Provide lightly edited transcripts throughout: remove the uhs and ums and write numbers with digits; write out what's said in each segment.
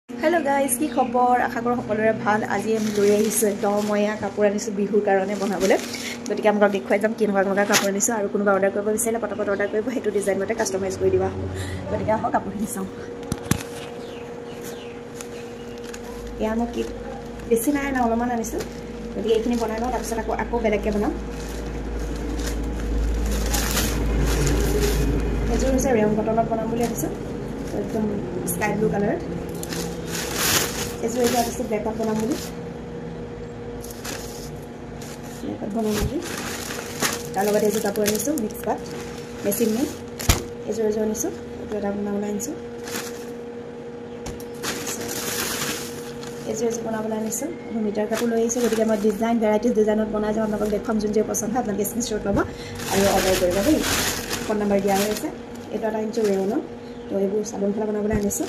Hello guys, কি খবৰ? আশা কৰো সকলোৰে ভাল। আজি আমি লৈ আহিছো একদম ময়া কাপোৰ আনিছো বিহুৰ কাৰণে বনাবলে। গতিকে আমাক দেখুৱাই যাম কিনকা কাপোৰ আনিছো আৰু কোনোবা অৰ্ডাৰ কৰিব বিচাৰিলে পটাপট অৰ্ডাৰ কৰিব, হেতু ডিজাইন মতে কাস্টমাইজ কৰি দিবা হ'ব। গতিকে আহক কাপোৰখিনি চাওঁ। এয়া মোক কি বেছি নাই না অলপমান আনিছো। গতিকে এইখিনি বনাই লওঁ, তাৰপিছত আকৌ বেলেগকে বনাম। এযোৰ হৈছে ৰেয়ন কটনত বনাম বুলি ভাবিছো, একদম স্কাই ব্লু কালাৰ। এযোৰ এতিয়া আছে ব্লেকত বনাম বুলি, তাৰ লগত এযোৰ কাপোৰ আনিছোঁ মিক্স পাট মেচিন মেড, এযোৰ আনিছোঁ, এইটো এটা বনাবলৈ আনিছোঁ। এযোৰ বনাবলৈ আনিছোঁ, মিটাৰ কাপোৰ লৈ আহিছোঁ। গতিকে মই ডিজাইন ভেৰাইটিজ ডিজাইনত বনাই যাম, আপোনালোকক দেখুৱাম। যোন পচন্দ হয় আপোনালোকে স্ক্ৰীনশ্বট ল'ব আৰু অৰ্ডাৰ কৰিব দেই। ফোন নম্বৰ দিয়া হৈ আছে। এইটো এটা আনিছোঁ ৰেয়নৰ, তো এইবোৰ চাদৰ মেখেলা বনাবলৈ আনিছোঁ।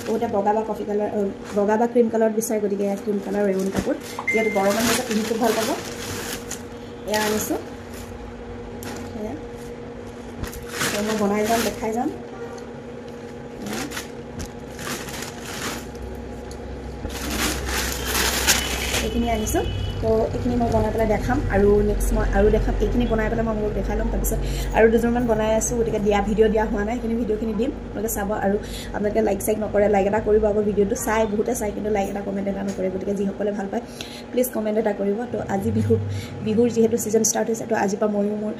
বহুতে বগা বা কফি কালাৰ বগা বা ক্ৰীম কালাৰত বিচাৰে, গতিকে ক্ৰীম কালাৰ ৰেয়ন কাপোৰ যিহেতু গৰম হৈছে পিন্ধি খুব ভাল পাব। এয়া আনিছোঁ, সেয়া মই বনাই যাম, দেখাই যাম। এইখিনি আনিছোঁ, তো এইখিনি মই বনাই পেলাই দেখাম আৰু নেক্সট মই আৰু দেখাম। এইখিনি বনাই পেলাই মই মোক দেখাই ল'ম, তাৰপিছত আৰু দুযোৰমান বনাই আছোঁ। গতিকে ভিডিঅ' দিয়া হোৱা নাই, সেইখিনি ভিডিঅ'খিনি দিম, আপোনালোকে চাব। আৰু আপোনালোকে লাইক নকৰে, লাইক এটা কৰিব। আকৌ ভিডিঅ'টো চাই বহুতে চাই, কিন্তু লাইক এটা কমেণ্ট এটা নকৰে। গতিকে যিসকলে ভাল পায় প্লিজ কমেণ্ট এটা কৰিব। তো আজি বিহুৰ যিহেতু ছিজন ষ্টাৰ্ট হৈছে, তো আজিৰ পৰা ময়ো মোৰ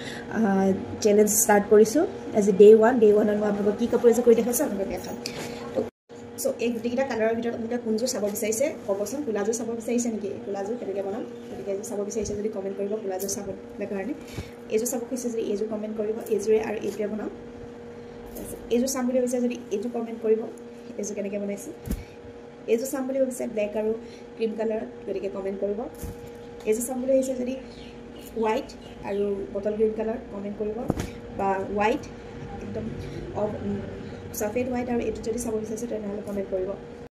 চেলেঞ্জ ষ্টাৰ্ট কৰিছোঁ। আজি ডে' ওৱানত মই আপোনালোকক কি কাপোৰ এযোৰ কৰি দেখাইছোঁ আপোনালোকে দেখাম। চ' এই গোটেইকেইটা কালাৰৰ ভিতৰত আপোনালোকে কোনযোৰ চাব বিচাৰিছে ক'বচোন। কোলাযোৰ চাব বিচাৰিছে নেকি? কোলাযোৰ কেনেকৈ বনাম, গতিকে এযোৰ চাব বিচাৰিছে যদি কমেণ্ট কৰিব কোলাযোৰ চাবলৈ কাৰণে। এইযোৰ চাব খুজিছে যদি এইযোৰ কমেণ্ট কৰিব, এইযোৰে আৰু এইটোৱে বনাম। এইযোৰ চাম বুলি ভাবিছে যদি এইযোৰ কমেণ্ট কৰিব, এইযোৰ কেনেকৈ বনাইছোঁ। এইযোৰ চাম বুলি ভাবিছে ব্লেক আৰু ক্ৰীম কালাৰত, গতিকে কমেণ্ট কৰিব। এইযোৰ চাম বুলি ভাবিছে যদি হোৱাইট আৰু বটল গ্ৰীণ কালাৰ, কমেণ্ট কৰিব। বা হোৱাইট একদম চফেড হোৱাইট আৰু এইটো যদি চাব বিচাৰিছে তেনেহ'লে কমেণ্ট কৰিব।